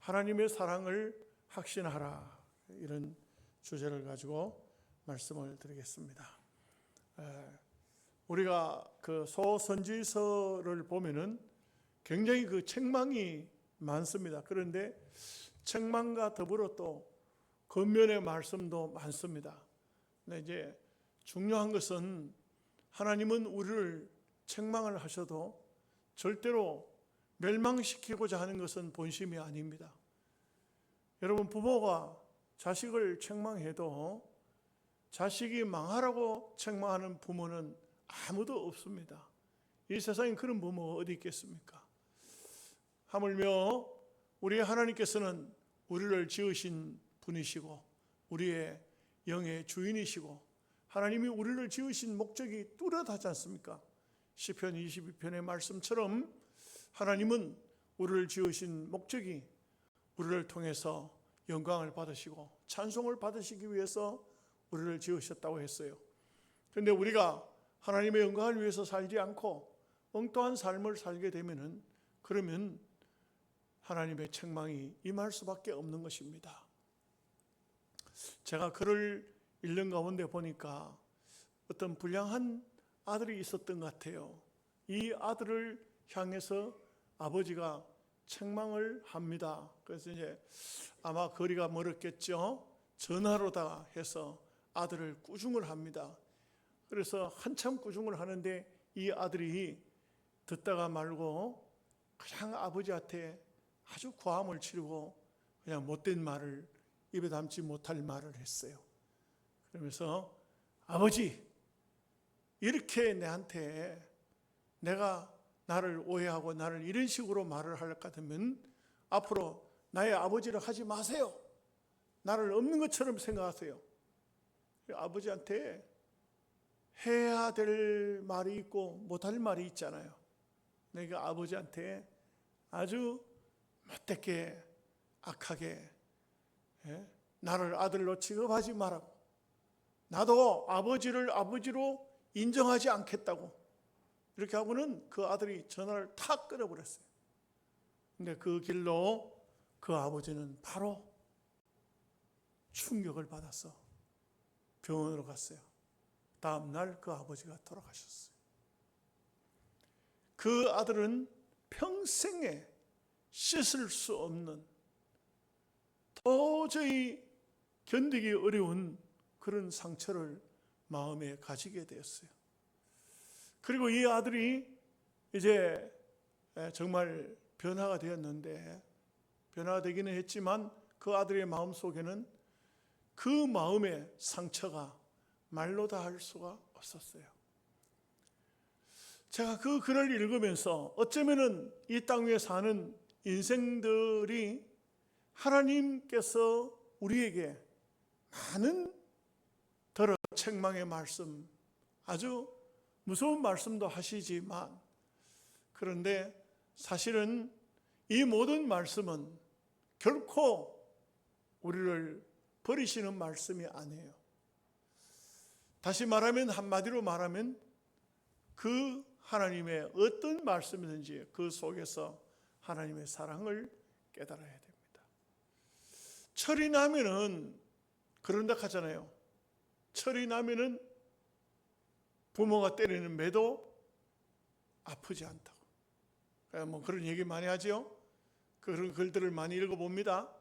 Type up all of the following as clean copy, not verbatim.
하나님의 사랑을 확신하라, 이런 주제를 가지고 말씀을 드리겠습니다. 우리가 그 소선지서를 보면은 굉장히 그 책망이 많습니다. 그런데 책망과 더불어 또 권면의 말씀도 많습니다. 근데 이제 중요한 것은 하나님은 우리를 책망을 하셔도 절대로 멸망시키고자 하는 것은 본심이 아닙니다. 여러분, 부모가 자식을 책망해도 자식이 망하라고 책망하는 부모는 아무도 없습니다. 이 세상에 그런 부모가 어디 있겠습니까? 하물며 우리 하나님께서는 우리를 지으신 분이시고 우리의 영의 주인이시고 하나님이 우리를 지으신 목적이 뚜렷하지 않습니까? 시편 22편의 말씀처럼 하나님은 우리를 지으신 목적이 우리를 통해서 영광을 받으시고 찬송을 받으시기 위해서 우리를 지으셨다고 했어요. 그런데 우리가 하나님의 영광을 위해서 살지 않고 엉뚱한 삶을 살게 되면은 그러면 하나님의 책망이 임할 수밖에 없는 것입니다. 제가 글을 읽는 가운데 보니까 어떤 불량한 아들이 있었던 것 같아요. 이 아들을 향해서 아버지가 책망을 합니다. 그래서 이제 아마 거리가 멀었겠죠. 전화로다 해서 아들을 꾸중을 합니다. 그래서 한참 꾸중을 하는데 이 아들이 듣다가 말고 그냥 아버지한테 아주 고함을 치르고 그냥 못된 말을, 입에 담지 못할 말을 했어요. 그러면서 아버지, 이렇게 내한테 내가 나를 오해하고 나를 이런 식으로 말을 할 것 같으면 앞으로 나의 아버지를 하지 마세요. 나를 없는 것처럼 생각하세요. 아버지한테 해야 될 말이 있고 못할 말이 있잖아요. 내가 아버지한테 아주 못되게 악하게 나를 아들로 취급하지 말라고, 나도 아버지를 아버지로 인정하지 않겠다고 이렇게 하고는 그 아들이 전화를 탁 끊어버렸어요. 근데 그 길로 그 아버지는 바로 충격을 받아서 병원으로 갔어요. 다음 날 그 아버지가 돌아가셨어요. 그 아들은 평생에 씻을 수 없는, 도저히 견디기 어려운 그런 상처를 마음에 가지게 되었어요. 그리고 이 아들이 이제 정말 변화가 되었는데, 변화가 되기는 했지만 그 아들의 마음 속에는 그 마음의 상처가 말로 다 할 수가 없었어요. 제가 그 글을 읽으면서 어쩌면은 이 땅 위에 사는 인생들이 하나님께서 우리에게 많은 더러 책망의 말씀, 아주 무서운 말씀도 하시지만, 그런데 사실은 이 모든 말씀은 결코 우리를 버리시는 말씀이 아니에요. 다시 말하면, 한마디로 말하면 그 하나님의 어떤 말씀이든지 그 속에서 하나님의 사랑을 깨달아야 됩니다. 철이 나면은 그런다 하잖아요. 철이 나면은 부모가 때리는 매도 아프지 않다고. 뭐 그런 얘기 많이 하죠. 그런 글들을 많이 읽어봅니다.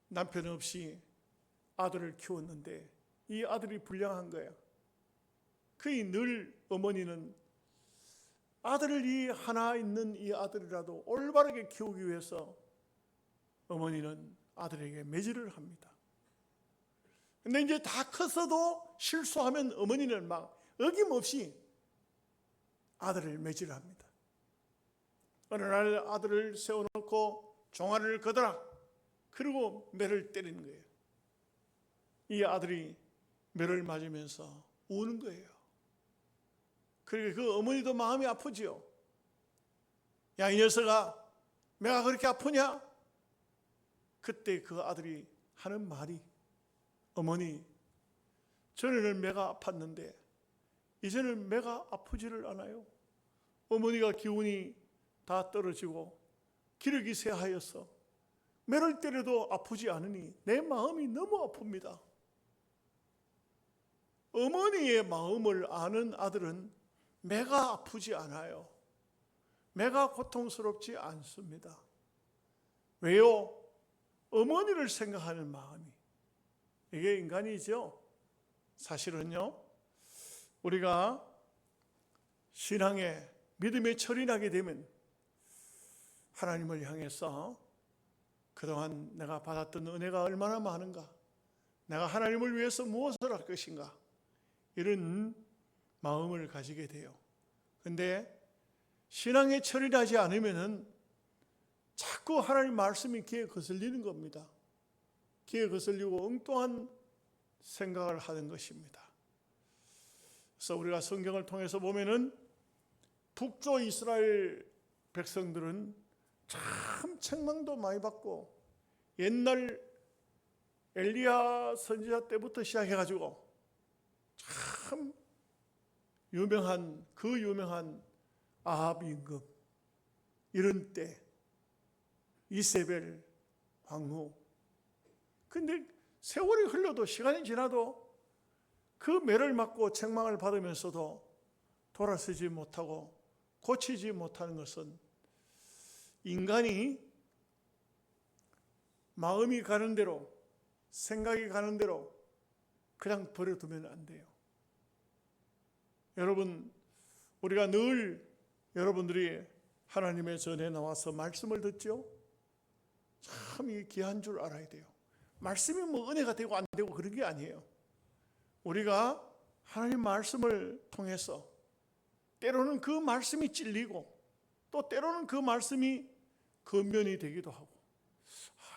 남편 없이 아들을 키웠는데 이 아들이 불량한 거예요. 거의 늘 어머니는 아들이 하나 있는 이 아들이라도 올바르게 키우기 위해서 어머니는 아들에게 매질을 합니다. 근데 이제 다 컸어도 실수하면 어머니는 막 어김없이 아들을 매질합니다. 어느 날 아들을 세워놓고 종아리를 걷어라, 그리고 매를 때리는 거예요. 이 아들이 매를 맞으면서 우는 거예요. 그리고 그 어머니도 마음이 아프지요. 야, 이 녀석아, 매가 그렇게 아프냐? 그때 그 아들이 하는 말이, 어머니, 전에는 매가 아팠는데 이제는 매가 아프지를 않아요. 어머니가 기운이 다 떨어지고 기력이 쇠하여서 매를 때려도 아프지 않으니 내 마음이 너무 아픕니다. 어머니의 마음을 아는 아들은 매가 아프지 않아요. 매가 고통스럽지 않습니다. 왜요? 어머니를 생각하는 마음이. 이게 인간이죠. 사실은요, 우리가 신앙의 믿음의 철이 나게 되면 하나님을 향해서 그동안 내가 받았던 은혜가 얼마나 많은가, 내가 하나님을 위해서 무엇을 할 것인가, 이런 마음을 가지게 돼요. 근데 신앙의 철이 나지 않으면은 자꾸 하나님 말씀이 귀에 거슬리는 겁니다. 귀에 거슬리고 엉뚱한 생각을 하는 것입니다. 그래서 우리가 성경을 통해서 보면은 북조 이스라엘 백성들은 참 책망도 많이 받고 옛날 엘리야 선지자 때부터 시작해가지고 참 유명한 아합 임금, 이런 때 이세벨 황후. 근데 세월이 흘러도, 시간이 지나도 그 매를 맞고 책망을 받으면서도 돌아서지 못하고 고치지 못하는 것은 인간이 마음이 가는 대로, 생각이 가는 대로 그냥 버려두면 안 돼요. 여러분, 우리가 늘 여러분들이 하나님의 전에 나와서 말씀을 듣죠? 참 이 귀한 줄 알아야 돼요. 말씀이 뭐 은혜가 되고 안 되고 그런 게 아니에요. 우리가 하나님 말씀을 통해서 때로는 그 말씀이 찔리고 또 때로는 그 말씀이 근면이 되기도 하고,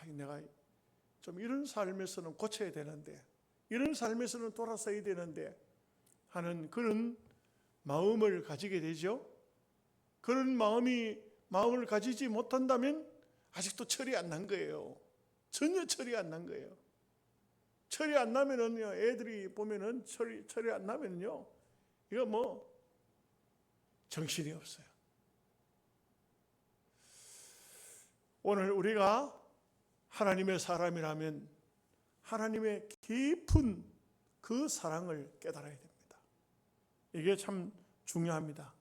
내가 좀 이런 삶에서는 고쳐야 되는데, 이런 삶에서는 돌아서야 되는데 하는 그런 마음을 가지게 되죠. 그런 마음을 가지지 못한다면 아직도 철이 안 난 거예요. 전혀 철이 안 난 거예요. 철이 안 나면은요, 애들이 보면은 철이 안 나면요, 이거 뭐 정신이 없어요. 오늘 우리가 하나님의 사람이라면 하나님의 깊은 그 사랑을 깨달아야 됩니다. 이게 참 중요합니다.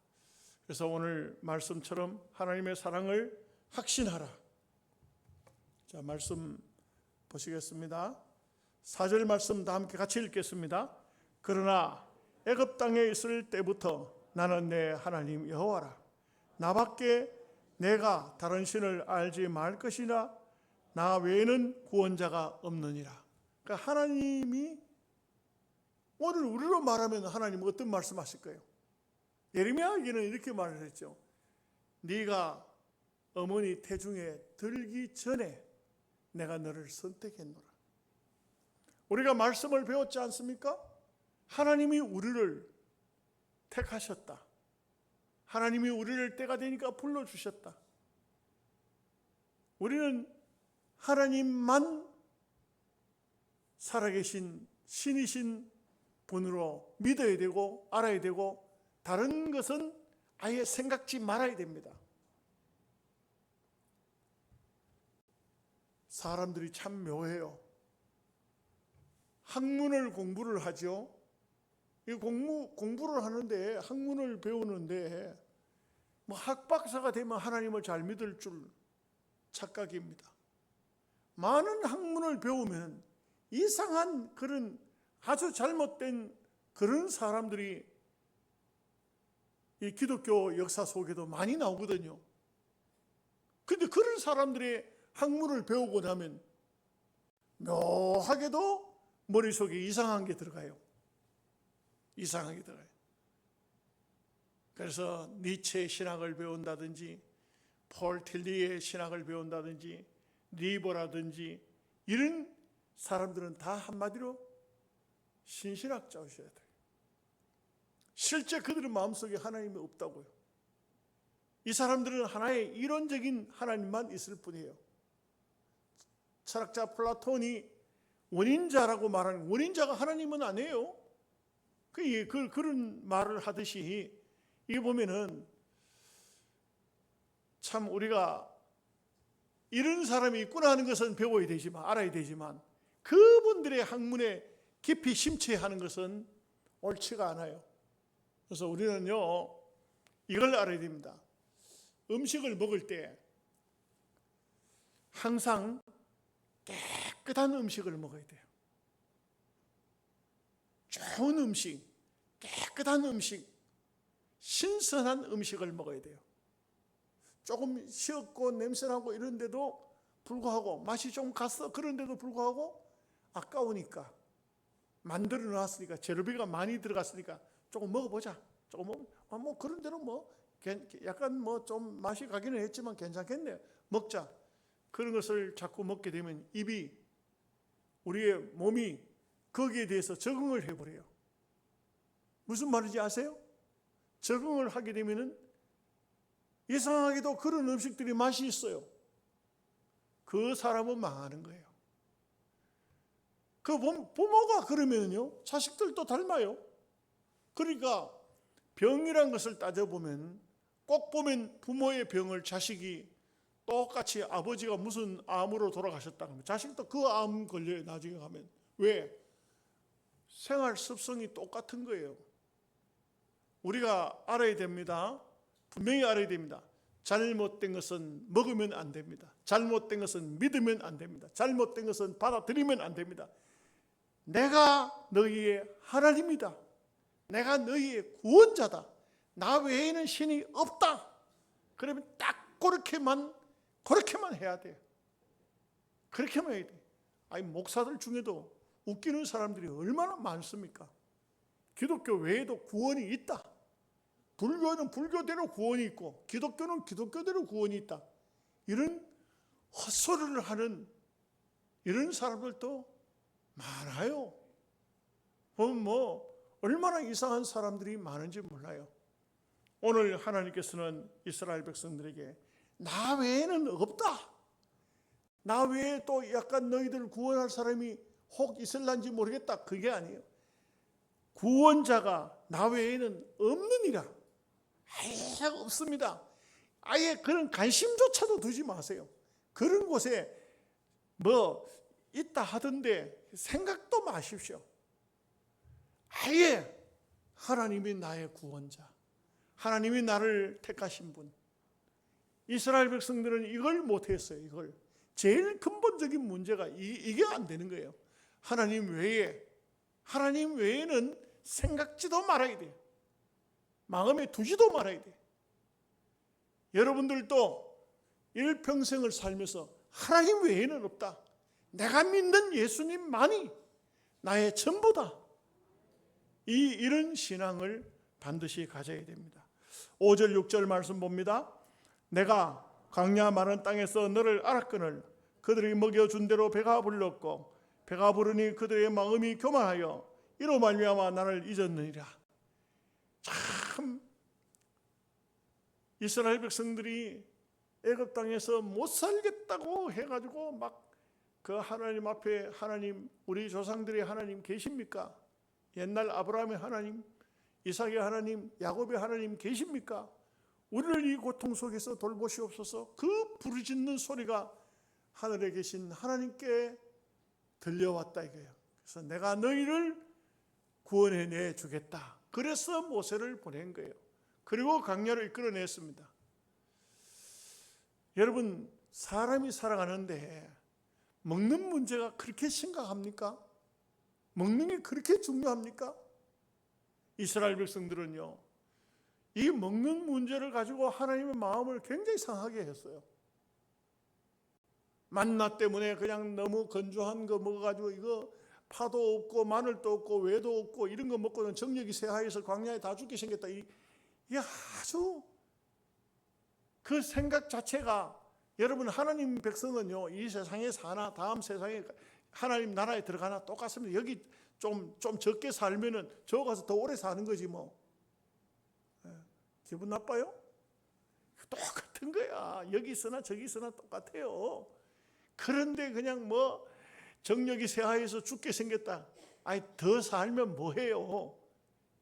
그래서 오늘 말씀처럼 하나님의 사랑을 확신하라. 자, 말씀 보시겠습니다. 4절 말씀 다 함께 같이 읽겠습니다. 그러나 애굽 땅에 있을 때부터 나는 내 하나님 여호와라. 나밖에 내가 다른 신을 알지 말 것이나 나 외에는 구원자가 없느니라. 그러니까 하나님이 오늘 우리로 말하면 하나님은 어떤 말씀하실 거예요? 예레미야에게는 이렇게 말을 했죠. 네가 어머니 태중에 들기 전에 내가 너를 선택했노라. 우리가 말씀을 배웠지 않습니까? 하나님이 우리를 택하셨다. 하나님이 우리를 때가 되니까 불러주셨다. 우리는 하나님만 살아계신 신이신 분으로 믿어야 되고 알아야 되고, 다른 것은 아예 생각지 말아야 됩니다. 사람들이 참 묘해요. 학문을 공부를 하죠. 이 공부를 하는데, 학문을 배우는데 뭐 학박사가 되면 하나님을 잘 믿을 줄 착각입니다. 많은 학문을 배우면 이상한 그런 아주 잘못된 그런 사람들이 이 기독교 역사 속에도 많이 나오거든요. 근데 그런 사람들의 학문을 배우고 나면 묘하게도 머릿속에 이상한 게 들어가요. 이상하게 들어가요. 그래서 니체의 신학을 배운다든지 폴 틸리의 신학을 배운다든지 리버라든지 이런 사람들은 다 한마디로 신신학자셔야 돼요. 실제 그들의 마음속에 하나님이 없다고요. 이 사람들은 하나의 이론적인 하나님만 있을 뿐이에요. 철학자 플라톤이 원인자라고 말하는, 원인자가 하나님은 아니에요. 그런 말을 하듯이, 이게 보면은 참 우리가 이런 사람이 있구나 하는 것은 배워야 되지만, 알아야 되지만, 그분들의 학문에 깊이 심취하는 것은 옳지가 않아요. 그래서 우리는요, 이걸 알아야 됩니다. 음식을 먹을 때 항상 깨끗한 음식을 먹어야 돼요. 좋은 음식, 깨끗한 음식, 신선한 음식을 먹어야 돼요. 조금 쉬었고 냄새나고 이런데도 불구하고, 맛이 좀 갔어 그런데도 불구하고 아까우니까, 만들어 놨으니까, 재료비가 많이 들어갔으니까 조금 먹어보자. 조금 뭐 그런 대로 뭐 약간 뭐 좀 맛이 가기는 했지만 괜찮겠네, 먹자. 그런 것을 자꾸 먹게 되면 입이, 우리의 몸이 거기에 대해서 적응을 해버려요. 무슨 말인지 아세요? 적응을 하게 되면은 이상하게도 그런 음식들이 맛이 있어요. 그 사람은 망하는 거예요. 그 부모가 그러면요, 자식들도 닮아요. 그러니까 병이란 것을 따져보면, 꼭 보면 부모의 병을 자식이 똑같이, 아버지가 무슨 암으로 돌아가셨다 하면 자식도 그 암 걸려요, 나중에 가면. 왜? 생활 습성이 똑같은 거예요. 우리가 알아야 됩니다. 분명히 알아야 됩니다. 잘못된 것은 먹으면 안 됩니다. 잘못된 것은 믿으면 안 됩니다. 잘못된 것은 받아들이면 안 됩니다. 내가 너희의 하나님이다. 내가 너희의 구원자다. 나 외에는 신이 없다. 그러면 딱 그렇게만 해야 돼. 그렇게만 해야 돼. 아니, 목사들 중에도 웃기는 사람들이 얼마나 많습니까? 기독교 외에도 구원이 있다. 불교는 불교대로 구원이 있고, 기독교는 기독교대로 구원이 있다. 이런 헛소리를 하는 이런 사람들도 많아요. 보면 뭐 얼마나 이상한 사람들이 많은지 몰라요. 오늘 하나님께서는 이스라엘 백성들에게 나 외에는 없다. 나 외에 또 약간 너희들 구원할 사람이 혹 있을란지 모르겠다. 그게 아니에요. 구원자가 나 외에는 없느니라. 아예 없습니다. 아예 그런 관심조차도 두지 마세요. 그런 곳에 뭐 있다 하던데 생각도 마십시오. 아예 하나님이 나의 구원자, 하나님이 나를 택하신 분. 이스라엘 백성들은 이걸 못했어요. 이걸. 제일 근본적인 문제가 이게 안 되는 거예요. 하나님 외에는 생각지도 말아야 돼요. 마음에 두지도 말아야 돼요. 여러분들도 일평생을 살면서 하나님 외에는 없다. 내가 믿는 예수님만이 나의 전부다. 이런 신앙을 반드시 가져야 됩니다. 5절 6절 말씀 봅니다. 내가 광야 마른 땅에서 너를 알았거늘 그들이 먹여준 대로 배가 불렀고 배가 부르니 그들의 마음이 교만하여 이로 말미암아 나를 잊었느니라. 참 이스라엘 백성들이 애굽 땅에서 못 살겠다고 해가지고 막 그 하나님 앞에, 하나님 우리 조상들의 하나님 계십니까? 옛날 아브라함의 하나님, 이삭의 하나님, 야곱의 하나님 계십니까? 우리를 이 고통 속에서 돌보시옵소서. 그 부르짖는 소리가 하늘에 계신 하나님께 들려왔다 이거예요. 그래서 내가 너희를 구원해내 주겠다. 그래서 모세를 보낸 거예요. 그리고 광야를 이끌어냈습니다. 여러분, 사람이 살아가는데 먹는 문제가 그렇게 심각합니까? 먹는 게 그렇게 중요합니까? 이스라엘 백성들은요, 이 먹는 문제를 가지고 하나님의 마음을 굉장히 상하게 했어요. 만나 때문에 그냥 너무 건조한 거 먹어가지고 이거 파도 없고 마늘도 없고 외도 없고 이런 거 먹고는 정력이 쇠하여서 광야에 다 죽게 생겼다. 이게 아주 그 생각 자체가, 여러분 하나님 백성은요 이 세상에 사나 다음 세상에 하나님 나라에 들어가나 똑같습니다. 여기 좀 적게 살면은 저 가서 더 오래 사는 거지 뭐. 기분 나빠요? 똑같은 거야. 여기 있으나 저기 있으나 똑같아요. 그런데 그냥 뭐 정력이 쇠하여서 죽게 생겼다. 아니 더 살면 뭐해요?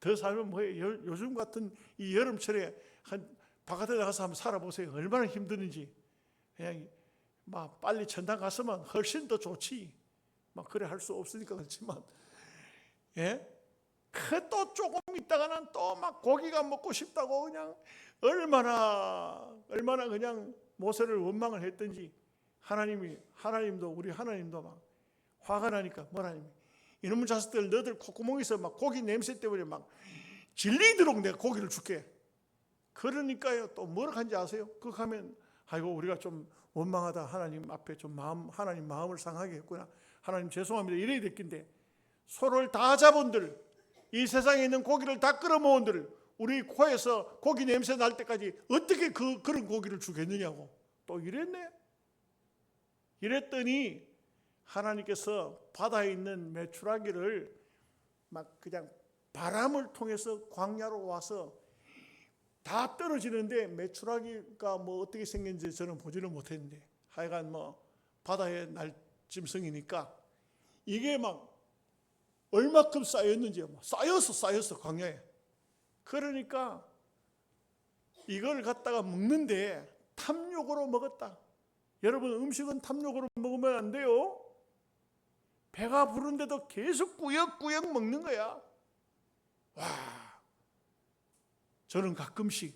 더 살면 뭐해요? 요즘 같은 이 여름철에 한 바깥에 나가서 한번 살아보세요. 얼마나 힘드는지. 그냥 막 빨리 천당 갔으면 훨씬 더 좋지. 막 그래 할 수 없으니까 그렇지만, 예? 또 조금 있다가는 또 막 고기가 먹고 싶다고 그냥 얼마나 그냥 모세를 원망을 했든지 하나님도 우리 하나님도 막 화가 나니까 뭐라니, 이놈의 자식들 너들 콧구멍에서 막 고기 냄새 때문에 막 질리도록 내가 고기를 줄게. 그러니까요, 또 뭐라 한지 아세요? 그거 하면 아이고 우리가 좀 원망하다 하나님 앞에 좀 하나님 마음을 상하게 했구나, 하나님 죄송합니다 이래야 될 텐데, 소를 다 잡은들, 이 세상에 있는 고기를 다 끌어모은들 우리 코에서 고기 냄새 날 때까지 어떻게 그런 고기를 주겠느냐고 또 이랬네. 이랬더니 하나님께서 바다에 있는 메추라기를 막 그냥 바람을 통해서 광야로 와서 다 떨어지는데, 메추라기가 뭐 어떻게 생겼는지 저는 보지는 못했는데 하여간 뭐 바다의 날짐승이니까 이게 막 얼마큼 쌓였는지 쌓였어 광야에. 그러니까 이걸 갖다가 먹는데 탐욕으로 먹었다. 여러분, 음식은 탐욕으로 먹으면 안 돼요. 배가 부른데도 계속 꾸역꾸역 먹는 거야. 와, 저는 가끔씩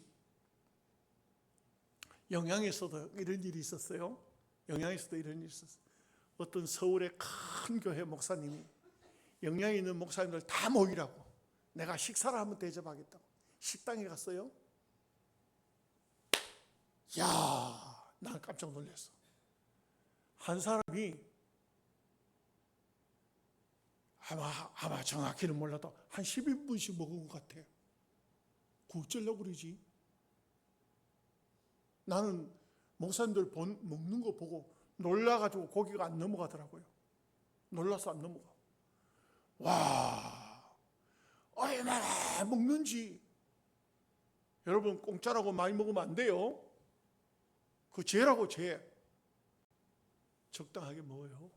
영양에서도 이런 일이 있었어요. 영양에서도 이런 일이 있었어요. 어떤 서울의 큰 교회 목사님이 영양 있는 목사님들 다 모이라고 내가 식사를 한번 대접하겠다고 식당에 갔어요. 야, 난 깜짝 놀랐어. 한 사람이 아마 정확히는 몰라도 한 12분씩 먹은 것 같아. 그 어쩌려고 그러지? 나는 목사님들 먹는 거 보고 놀라가지고 고기가 안 넘어가더라고요. 놀라서 안 넘어가. 와, 얼마나 먹는지. 여러분, 공짜라고 많이 먹으면 안 돼요. 그 죄라고 죄. 적당하게 먹어요.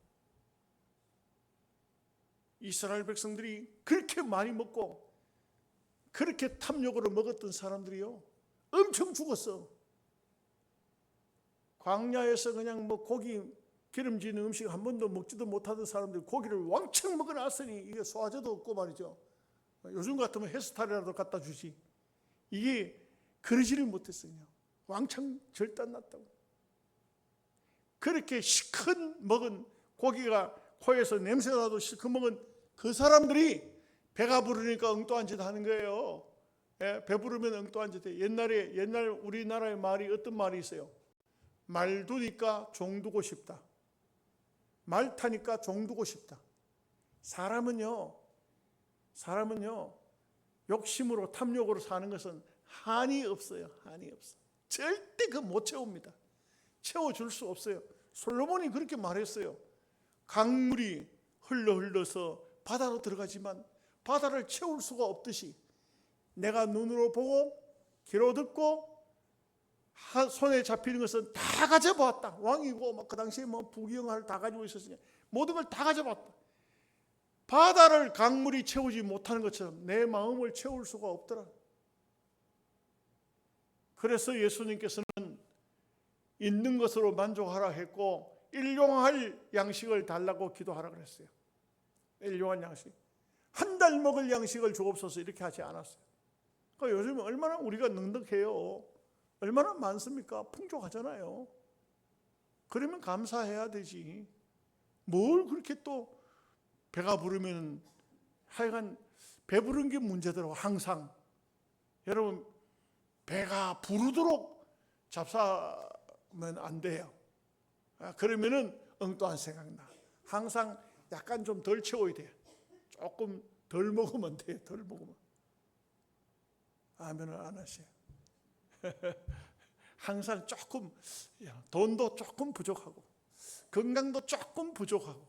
이스라엘 백성들이 그렇게 많이 먹고 그렇게 탐욕으로 먹었던 사람들이요, 엄청 죽었어. 광야에서 그냥 뭐 고기 기름진 음식 한 번도 먹지도 못하던 사람들이 고기를 왕창 먹어놨으니 이게 소화제도 없고 말이죠. 요즘 같으면 헬스타일이라도 갖다 주지. 이게 그러지를 못했어요. 왕창 절단났다고. 그렇게 시큰 먹은 고기가 코에서 냄새가 나도 시큰 먹은 그 사람들이 배가 부르니까 엉뚱한 짓 하는 거예요. 예, 배부르면 엉뚱한 짓 해. 옛날 우리나라의 말이 어떤 말이 있어요? 말 두니까 종 두고 싶다. 말 타니까 종 두고 싶다. 사람은요 욕심으로 탐욕으로 사는 것은 한이 없어요. 한이 없어. 절대 그 못 채웁니다. 채워줄 수 없어요. 솔로몬이 그렇게 말했어요. 강물이 흘러서 바다로 들어가지만 바다를 채울 수가 없듯이 내가 눈으로 보고 귀로 듣고 손에 잡히는 것은 다 가져보았다. 왕이고 막 그 당시에 뭐 부귀영화를 다 가지고 있었으니 모든 걸 다 가져봤다. 바다를 강물이 채우지 못하는 것처럼 내 마음을 채울 수가 없더라. 그래서 예수님께서는 있는 것으로 만족하라 했고 일용할 양식을 달라고 기도하라 그랬어요. 일용할 양식. 한 달 먹을 양식을 주옵소서 이렇게 하지 않았어요. 그러니까 요즘 얼마나 우리가 넉넉해요. 얼마나 많습니까? 풍족하잖아요. 그러면 감사해야 되지. 뭘 그렇게 또 배가 부르면, 하여간 배부른 게 문제더라고 항상. 여러분, 배가 부르도록 잡사면 안 돼요. 그러면은 엉뚱한 생각나. 항상 약간 좀 덜 채워야 돼. 조금 덜 먹으면 돼. 덜 먹으면. 아멘을 안 하세요. 항상 조금, 돈도 조금 부족하고 건강도 조금 부족하고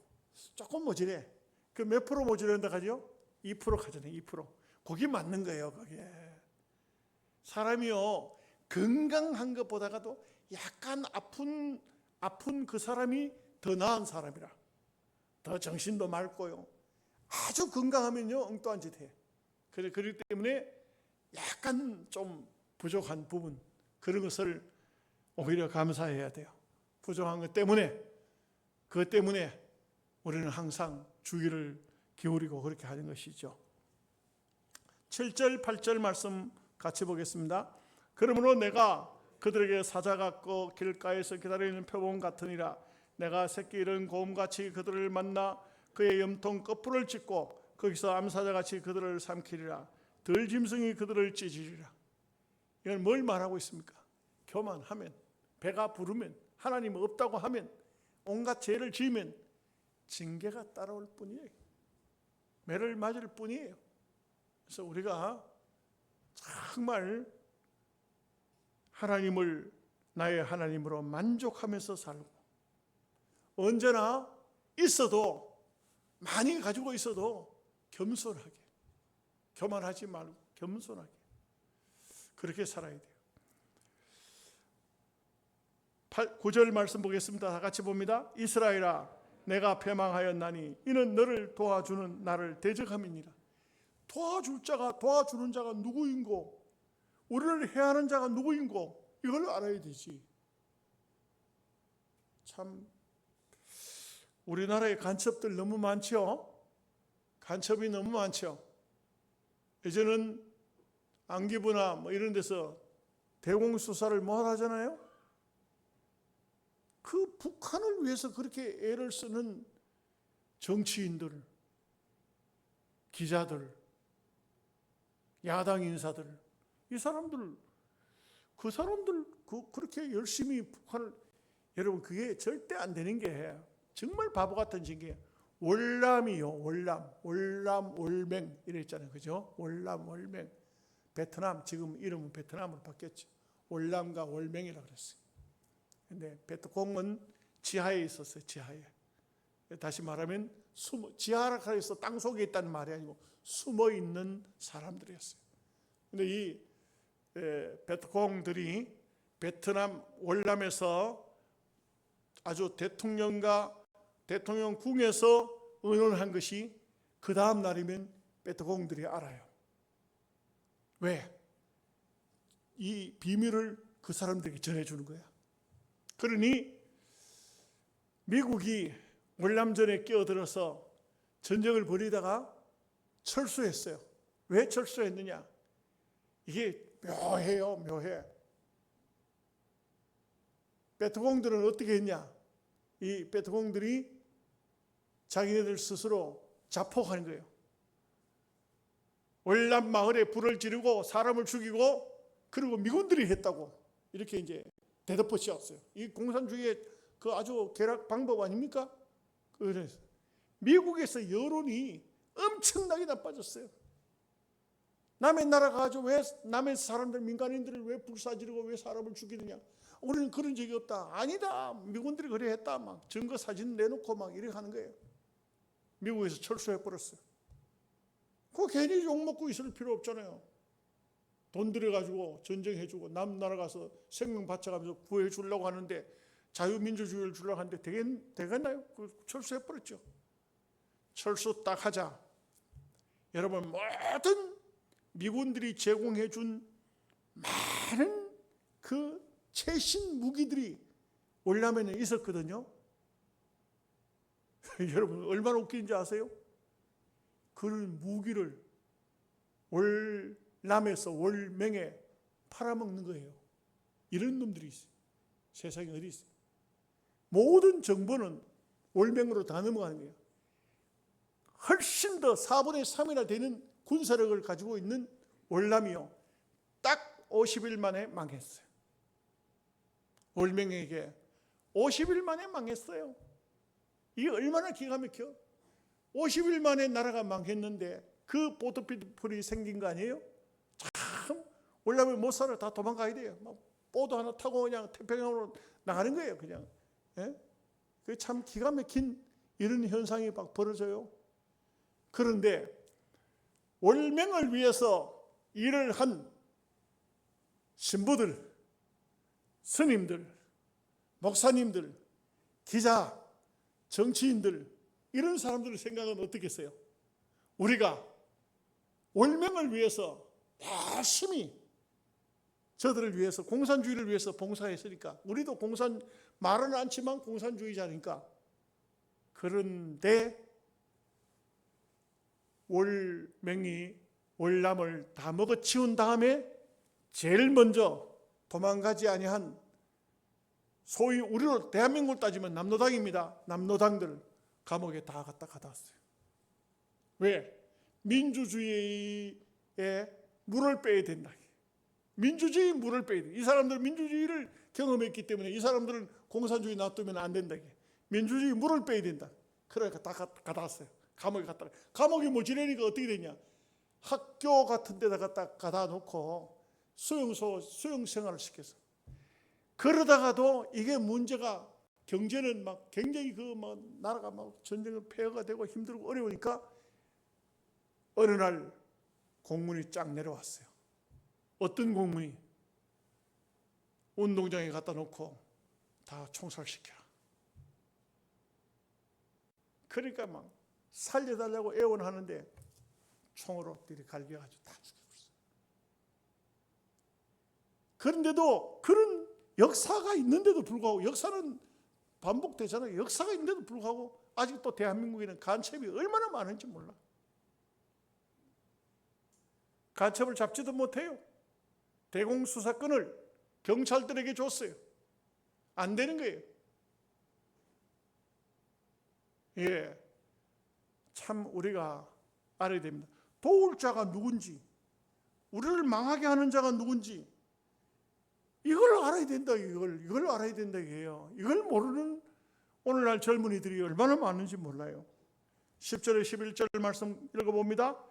조금 모자래. 그 몇 프로 모자란다 하죠? 2% 가잖아요. 2%. 그게 맞는 거예요. 그게. 사람이요, 건강한 것보다도 약간 아픈 그 사람이 더 나은 사람이라. 더 정신도 맑고요. 아주 건강하면요 엉뚱한 짓 해. 그렇기 때문에 약간 좀 부족한 부분, 그런 것을 오히려 감사해야 돼요. 부족한 것 때문에, 그것 때문에 우리는 항상 주의를 기울이고 그렇게 하는 것이죠. 7절 8절 말씀 같이 보겠습니다. 그러므로 내가 그들에게 사자 같고 길가에서 기다리는 표범 같으니라. 내가 새끼 잃은 곰같이 그들을 만나 그의 염통 거풀을 찢고 거기서 암사자같이 그들을 삼키리라. 들짐승이 그들을 찢으리라. 이건 뭘 말하고 있습니까? 교만하면, 배가 부르면, 하나님 없다고 하면, 온갖 죄를 지으면 징계가 따라올 뿐이에요. 매를 맞을 뿐이에요. 그래서 우리가 정말 하나님을 나의 하나님으로 만족하면서 살고, 언제나 있어도, 많이 가지고 있어도 겸손하게, 교만하지 말고 겸손하게 그렇게 살아야 돼요. 9절 말씀 보겠습니다. 다 같이 봅니다. 이스라엘아, 내가 패망하였나니 이는 너를 도와주는 나를 대적함이니라. 도와줄 자가, 도와주는 자가 누구인고, 우리를 해하는 자가 누구인고, 이걸 알아야 되지. 참 우리나라에 간첩들 너무 많죠. 간첩이 너무 많죠. 예전은 안기부나 뭐 이런 데서 대공수사를 못 하잖아요. 그 북한을 위해서 그렇게 애를 쓰는 정치인들, 기자들, 야당 인사들, 이 사람들, 그 사람들 그렇게 열심히 북한을, 여러분 그게 절대 안 되는 게 정말 바보 같은 징계. 월남이요, 월남, 월맹 이랬잖아요, 그죠? 월남, 월맹. 베트남, 지금 이름은 베트남으로 바뀌었죠. 월남과 월맹이라 그랬어요. 근데 베트콩은 지하에 있었어요, 지하에. 다시 말하면 지하라 해서 땅 속에 있다는 말이 아니고 숨어 있는 사람들이었어요. 근데 이 베트콩들이 베트남 월남에서 아주 대통령궁에서 의논한 것이 그 다음 날이면 베트콩들이 알아요. 왜? 이 비밀을 그 사람들에게 전해주는 거야. 그러니 미국이 월남전에 끼어들어서 전쟁을 벌이다가 철수했어요. 왜 철수했느냐? 이게 묘해요, 묘해. 베트콩들은 어떻게 했냐? 이 베트콩들이 자기네들 스스로 자폭하는 거예요. 월남 마을에 불을 지르고 사람을 죽이고, 그리고 미군들이 했다고 이렇게 이제 대덮어 씌웠어요. 이 공산주의의 그 아주 계략 방법 아닙니까? 그래서 미국에서 여론이 엄청나게 나빠졌어요. 남의 나라 가지고 왜 남의 사람들, 민간인들을 왜 불사지르고 왜 사람을 죽이느냐? 우리는 그런 적이 없다. 아니다. 미군들이 그래 했다. 막 증거 사진 내놓고 막 이렇게 하는 거예요. 미국에서 철수해 버렸어요. 그거 괜히 욕먹고 있을 필요 없잖아요. 돈 들여가지고 전쟁해주고 남 나라 가서 생명 바쳐가면서 구해주려고 하는데, 자유민주주의를 주려고 하는데 되겠나요? 철수해 버렸죠. 철수 딱 하자. 여러분, 모든 미군들이 제공해준 많은 그 최신 무기들이 월남에는 있었거든요. 여러분 얼마나 웃긴지 아세요? 그런 무기를 월남에서 월맹에 팔아먹는 거예요. 이런 놈들이 있어요. 세상에 어디 있어요? 모든 정보는 월맹으로 다 넘어가는 거예요. 훨씬 더 4분의 3이나 되는 군사력을 가지고 있는 월남이요, 딱 50일 만에 망했어요. 월맹에게 50일 만에 망했어요. 이게 얼마나 기가 막혀. 50일 만에 나라가 망했는데 그 보트필이 생긴 거 아니에요? 참 월남에 못 살아. 다 도망가야 돼요. 막 보도 하나 타고 그냥 태평양으로 나가는 거예요, 그냥. 예? 그게 참 기가 막힌 이런 현상이 막 벌어져요. 그런데 월맹을 위해서 일을 한 신부들, 스님들, 목사님들, 기자, 정치인들, 이런 사람들의 생각은 어떻겠어요? 우리가 월맹을 위해서 열심히 저들을 위해서, 공산주의를 위해서 봉사했으니까. 우리도 말은 않지만 공산주의자니까. 그런데 월남을 다 먹어치운 다음에 제일 먼저 도망가지 아니한, 소위 우리로 대한민국을 따지면 남노당입니다. 남노당들 감옥에 다 갖다 가뒀어요. 왜? 민주주의에 물을 빼야 된다. 민주주의 물을 빼야 돼. 이 사람들은 민주주의를 경험했기 때문에 이 사람들은 공산주의 놔두면 안 된다. 민주주의 물을 빼야 된다. 그러니까 다 가뒀어요. 감옥에 갔다. 감옥이 뭐 지내니까 어떻게 되냐? 학교 같은 데다 가다 놓고 수용 생활을 시켜서. 그러다가도 이게 문제가, 경제는 막 굉장히 나라가 막 전쟁은 폐허가 되고 힘들고 어려우니까 어느 날 공문이 쫙 내려왔어요. 어떤 공문이? 운동장에 갖다 놓고 다 총살시켜라. 그러니까 막 살려달라고 애원하는데 총으로 갈겨가지고 다 죽여버렸어요. 그런데도, 그런 역사가 있는데도 불구하고, 역사는 반복되잖아요. 역사가 있는데도 불구하고 아직도 대한민국에는 간첩이 얼마나 많은지 몰라. 간첩을 잡지도 못해요. 대공수사권을 경찰들에게 줬어요. 안 되는 거예요. 예, 참 우리가 알아야 됩니다. 도울 자가 누군지, 우리를 망하게 하는 자가 누군지, 이걸 알아야 된다. 이걸 알아야 된다 이게요. 이걸 모르는 오늘날 젊은이들이 얼마나 많은지 몰라요. 10절에 11절 말씀 읽어봅니다.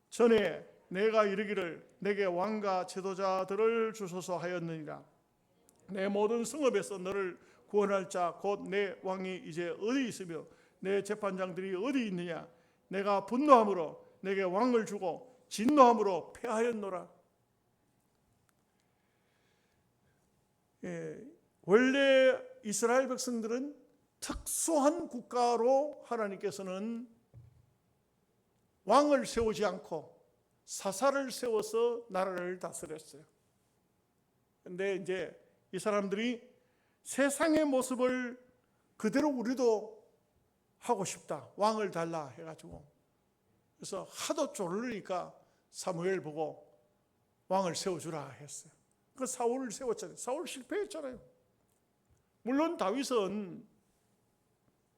전에 내가 이르기를 내게 왕과 지도자들을 주소서 하였느니라. 내 모든 성읍에서 너를 구원할 자 곧 내 왕이 이제 어디 있으며 내 재판장들이 어디 있느냐. 내가 분노함으로 내게 왕을 주고 진노함으로 패하였노라. 원래 이스라엘 백성들은 특수한 국가로 하나님께서는 왕을 세우지 않고 사사를 세워서 나라를 다스렸어요. 그런데 이제 이 사람들이 세상의 모습을 그대로 우리도 하고 싶다, 왕을 달라 해가지고, 그래서 하도 졸르니까 사무엘 보고 왕을 세워주라 했어요. 그 사울을 세웠잖아요. 사울 실패했잖아요. 물론 다윗은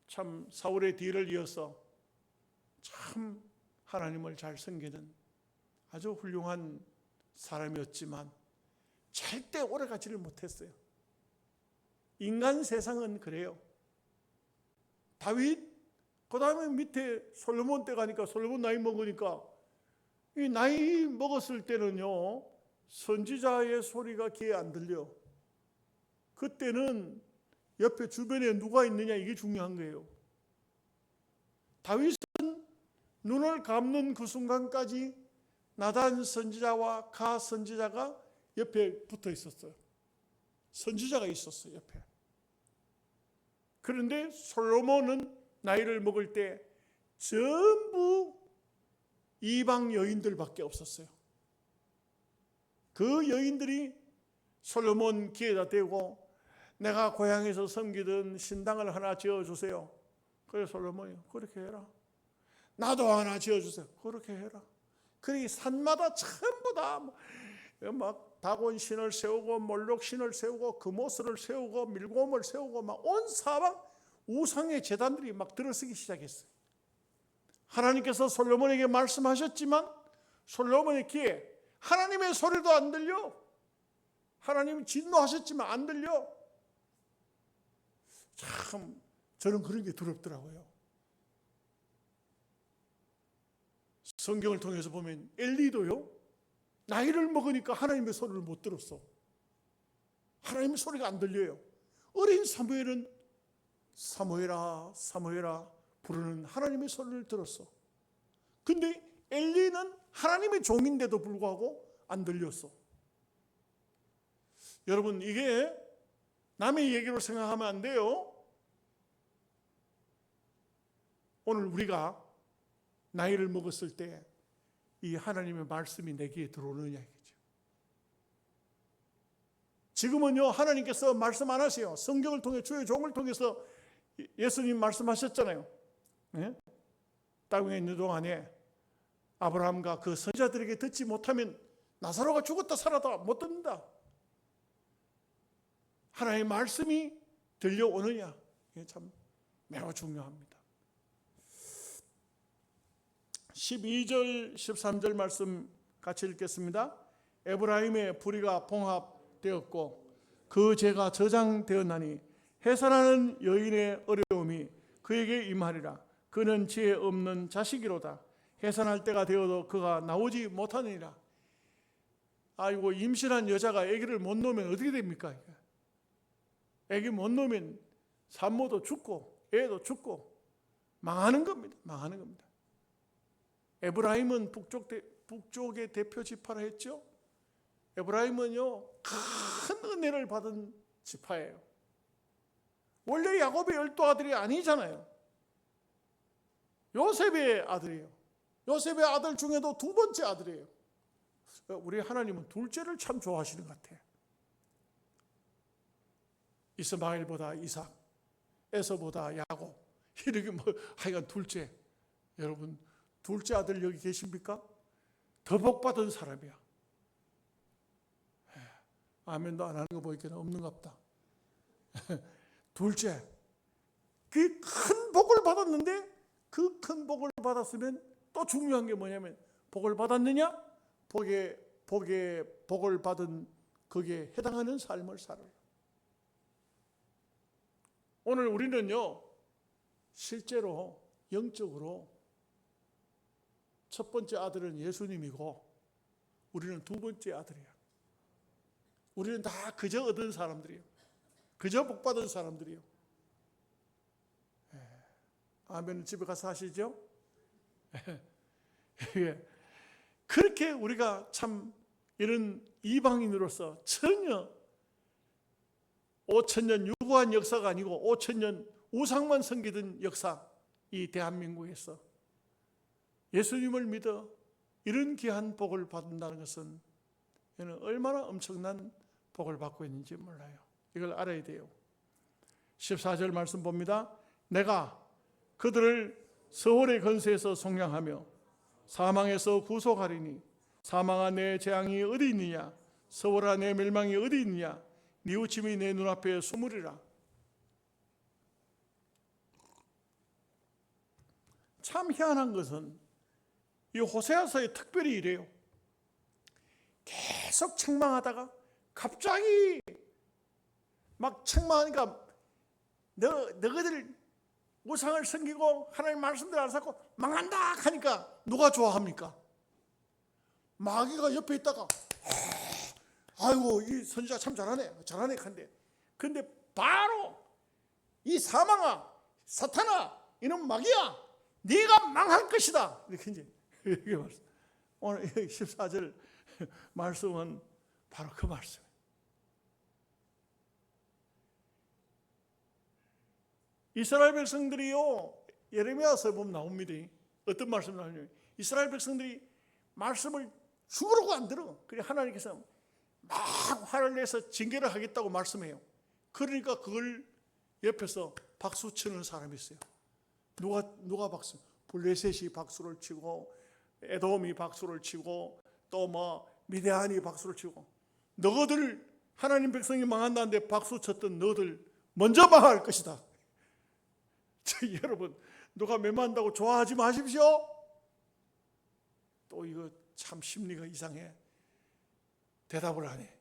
참 사울의 뒤를 이어서 참 하나님을 잘 섬기는 아주 훌륭한 사람이었지만 절대 오래가지를 못했어요. 인간 세상은 그래요. 다윗, 그 다음에 밑에 솔로몬 때 가니까, 솔로몬 나이 먹으니까, 이 나이 먹었을 때는요, 선지자의 소리가 귀에 안 들려. 그때는 옆에 주변에 누가 있느냐, 이게 중요한 거예요. 다윗은 눈을 감는 그 순간까지 나단 선지자와 가 선지자가 옆에 붙어 있었어요. 선지자가 있었어요, 옆에. 그런데 솔로몬은 나이를 먹을 때 전부 이방 여인들밖에 없었어요. 그 여인들이 솔로몬 귀에다 대고 내가 고향에서 섬기던 신당을 하나 지어주세요. 그래 솔로몬이 그렇게 해라. 나도 하나 지어주세요. 그렇게 해라. 그러니 산마다 전부 다 막 다곤 신을 세우고 몰록 신을 세우고 금오스를 세우고 밀곰을 세우고 막 온 사방 우상의 제단들이 막 들어서기 시작했어요. 하나님께서 솔로몬에게 말씀하셨지만 솔로몬의 귀에 하나님의 소리도 안 들려. 하나님은 진노하셨지만 안 들려. 참 저는 그런 게 두렵더라고요. 성경을 통해서 보면 엘리도요, 나이를 먹으니까 하나님의 소리를 못 들었어. 하나님의 소리가 안 들려요. 어린 사무엘은 사무엘아 사무엘아 부르는 하나님의 소리를 들었어. 근데 엘리는 하나님의 종인데도 불구하고 안 들렸어. 여러분, 이게 남의 얘기로 생각하면 안 돼요. 오늘 우리가 나이를 먹었을 때 이 하나님의 말씀이 내 귀에 들어오느냐 이거죠. 지금은요, 하나님께서 말씀 안 하세요. 성경을 통해 주의 종을 통해서 예수님 말씀하셨잖아요. 네? 땅 위에 있는 동안에 아브라함과 그 선지자들에게 듣지 못하면 나사로가 죽었다 살았다 못 듣는다. 하나님의 말씀이 들려오느냐, 이게 참 매우 중요합니다. 12절 13절 말씀 같이 읽겠습니다. 에브라임의 불의가 봉합되었고 그 죄가 저장되었나니 해산하는 여인의 어려움이 그에게 임하리라. 그는 지혜 없는 자식이로다. 해산할 때가 되어도 그가 나오지 못하느니라. 아이고, 임신한 여자가 아기를 못 놓으면 어떻게 됩니까? 아기 못 놓으면 산모도 죽고 애도 죽고 망하는 겁니다. 망하는 겁니다. 에브라임은 북쪽의 대표 지파라 했죠. 에브라임은요, 큰 은혜를 받은 지파예요. 원래 야곱의 12아들이 아니잖아요. 요셉의 아들이에요. 요셉의 아들 중에도 두 번째 아들이에요. 우리 하나님은 둘째를 참 좋아하시는 것 같아요. 이스마엘보다 이삭, 에서보다 야곱, 이렇게 하여간 둘째. 여러분, 둘째 아들 여기 계십니까? 더 복받은 사람이야. 아멘도 안 하는 거 보니까 없는갑다. 둘째, 그 큰 복을 받았는데 그 큰 복을 받았으면 또 중요한 게 뭐냐면 복을 받았느냐? 복을 받은 거기에 해당하는 삶을 살아요. 오늘 우리는요, 실제로 영적으로 첫 번째 아들은 예수님이고 우리는 두 번째 아들이야. 우리는 다 그저 얻은 사람들이에요. 그저 복받은 사람들이에요. 아멘. 집에 가서 하시죠? 그렇게 우리가 참 이런 이방인으로서 전혀 5,000년 유구한 역사가 아니고 5,000년 우상만 섬기던 역사, 이 대한민국에서 예수님을 믿어 이런 귀한 복을 받는다는 것은 얘는 얼마나 엄청난 복을 받고 있는지 몰라요. 이걸 알아야 돼요. 14절 말씀 봅니다. 내가 그들을 서울의 건세에서 속량하며 사망에서 구속하리니 사망아 내 재앙이 어디 있느냐, 서울아 내 멸망이 어디 있느냐, 뉘우침이 내 눈앞에 숨으리라. 참 희한한 것은 이 호세아서에 특별히 이래요. 계속 책망하다가 갑자기 막 책망하니까 너희들 우상을 섬기고 하나님 말씀대로 안 살고 망한다 하니까 누가 좋아합니까? 마귀가 옆에 있다가 아이고 이 선지자 참 잘하네 한데, 근데 바로 이 사망아 사탄아 이놈 마귀야 네가 망할 것이다 이렇게 이제 이렇게 말씀. 오늘 14절 말씀은 바로 그 말씀. 이스라엘 백성들이요, 예레미야서에 보면 나옵니다. 어떤 말씀 나오냐면 이스라엘 백성들이 말씀을 죽으라고 안 들어. 그래 하나님께서 막 화를 내서 징계를 하겠다고 말씀해요. 그러니까 그걸 옆에서 박수 치는 사람이 있어요. 누가 박수? 블레셋이 박수를 치고 에돔이 박수를 치고 또 미디안이 박수를 치고, 너희들 하나님 백성이 망한다는데 박수 쳤던 너희들 먼저 망할 것이다. 여러분, 누가 멸망한다고 좋아하지 마십시오. 또 이거 참 심리가 이상해. 대답을 안 해.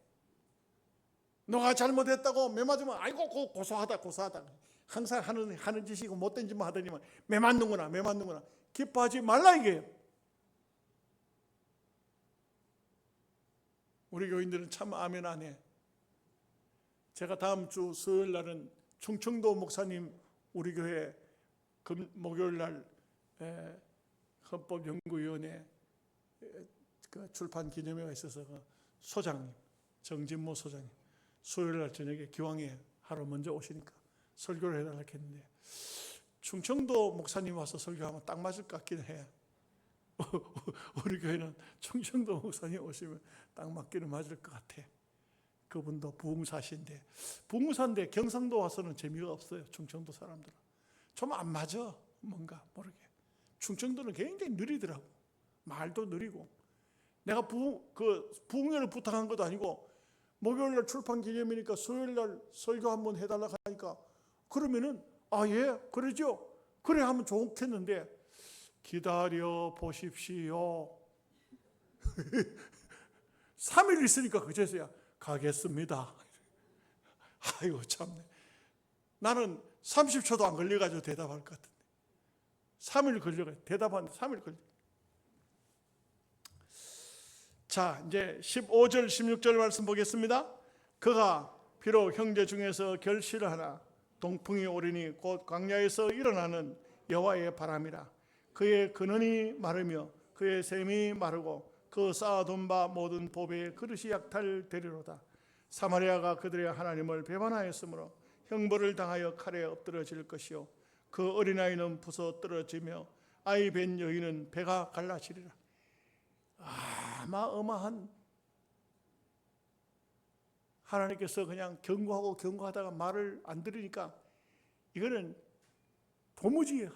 너가 잘못했다고 매 맞으면 아이고 고소하다. 항상 하는 짓이고 못된 짓만 하더니만 매 맞는구나. 기뻐하지 말라 이게요. 우리 교인들은 참 아멘 안 해. 제가 다음 주 수요일 날은 충청도 목사님 우리 교회 목요일 날 헌법연구위원회 그 출판 기념회가 있어서 그 소장님 정진모 소장님 수요일 날 저녁에 기왕에 하루 먼저 오시니까 설교를 해달라고 했는데 충청도 목사님 와서 설교하면 딱 맞을 것 같긴 해. 우리 교회는 충청도 목사님 오시면 딱 맞기는 맞을 것 같아. 그분도 부흥사신데, 부흥사인데 경상도 와서는 재미가 없어요. 충청도 사람들은 좀 안 맞아. 뭔가 모르게 충청도는 굉장히 느리더라고. 말도 느리고. 내가 부흥회를 부탁한 것도 아니고 목요일날 출판 기념이니까 수요일날 설교 한번 해달라고 하니까, 그러면은 예 그러죠, 그래 하면 좋겠는데, 기다려 보십시오. 3일 있으니까 그제서야 가겠습니다. 아이고 참네. 나는 30초도 안 걸려가지고 대답할 것 같은데 3일 걸려가지고 대답하는데 3일 걸려. 자, 이제 15절 16절 말씀 보겠습니다. 그가 비록 형제 중에서 결실을 하나 동풍이 오리니 곧 광야에서 일어나는 여호와의 바람이라. 그의 근원이 마르며 그의 샘이 마르고 그 쌓아둔 바 모든 보배의 그릇이 약탈되리로다. 사마리아가 그들의 하나님을 배반하였으므로 형벌을 당하여 칼에 엎드러질 것이요 그 어린아이는 부서 떨어지며 아이 뵌 여인은 배가 갈라지리라. 어마어마한, 하나님께서 그냥 경고하다가 말을 안 들으니까 이거는 도무지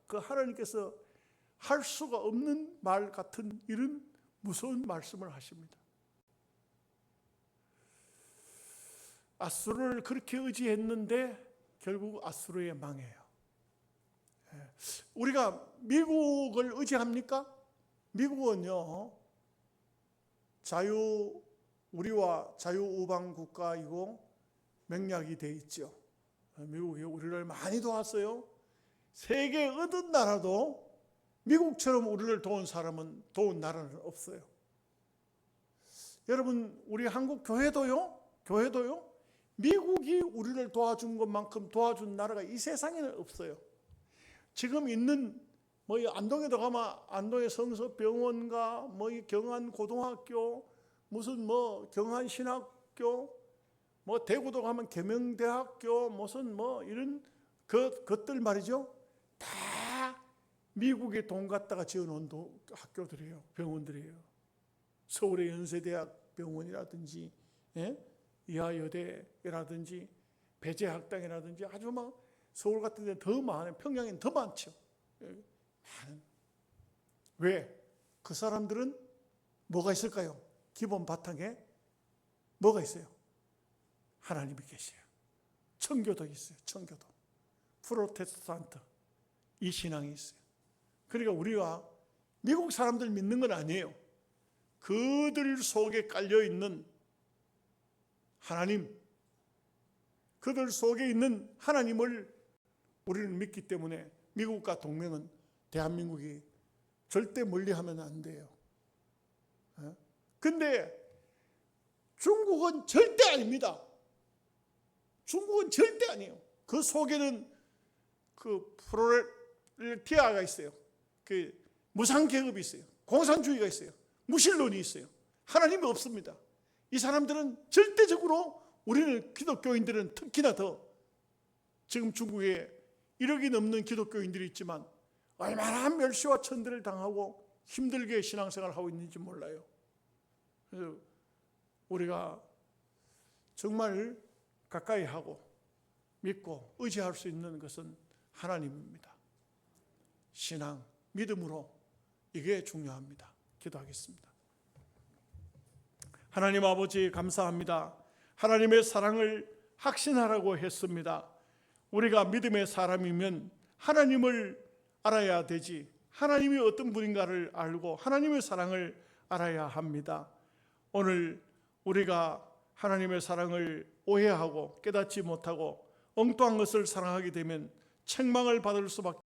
하나님께서 할 수가 없는 말 같은 이런 무서운 말씀을 하십니다. 아수르를 그렇게 의지했는데 결국 아수르에 망해요. 우리가 미국을 의지합니까? 미국은요, 우리와 자유우방 국가이고 맹약이 돼 있죠. 미국이 우리를 많이 도왔어요. 세계 어느 나라도 미국처럼 우리를 도운 나라는 없어요. 여러분, 우리 한국 교회도요, 미국이 우리를 도와준 것만큼 도와준 나라가 이 세상에는 없어요. 지금 있는 안동에도 가면 안동의 성서병원과 경한 고등학교, 무슨 경한 신학교, 대구도 가면 계명대학교, 무슨 이런 것들 말이죠. 다 미국에 돈 갖다가 지어놓은 학교들이에요. 병원들이에요. 서울의 연세대학 병원이라든지, 이하여대라든지, 배재학당이라든지, 아주 서울 같은 데 더 많아요. 평양에는 더 많죠. 많은. 왜? 그 사람들은 뭐가 있을까요? 기본 바탕에 뭐가 있어요? 하나님이 계세요. 청교도 있어요. 청교도. 프로테스탄트 이 신앙이 있어요. 그러니까 우리가 미국 사람들 믿는 건 아니에요. 그들 속에 깔려있는 하나님, 그들 속에 있는 하나님을 우리는 믿기 때문에 미국과 동맹은 대한민국이 절대 멀리하면 안 돼요. 근데 중국은 절대 아닙니다. 중국은 절대 아니에요. 그 속에는 그 프롤레타리아가 있어요. 그 무상계급이 있어요. 공산주의가 있어요. 무신론이 있어요. 하나님이 없습니다. 이 사람들은 절대적으로, 우리는 기독교인들은 특히나 더, 지금 중국에 1억이 넘는 기독교인들이 있지만 얼마나 멸시와 천대를 당하고 힘들게 신앙생활을 하고 있는지 몰라요. 그래서 우리가 정말 가까이 하고 믿고 의지할 수 있는 것은 하나님입니다. 신앙, 믿음으로, 이게 중요합니다. 기도하겠습니다. 하나님 아버지 감사합니다. 하나님의 사랑을 확신하라고 했습니다. 우리가 믿음의 사람이면 하나님을 알아야 되지, 하나님이 어떤 분인가를 알고 하나님의 사랑을 알아야 합니다. 오늘 우리가 하나님의 사랑을 오해하고 깨닫지 못하고 엉뚱한 것을 사랑하게 되면 책망을 받을 수밖에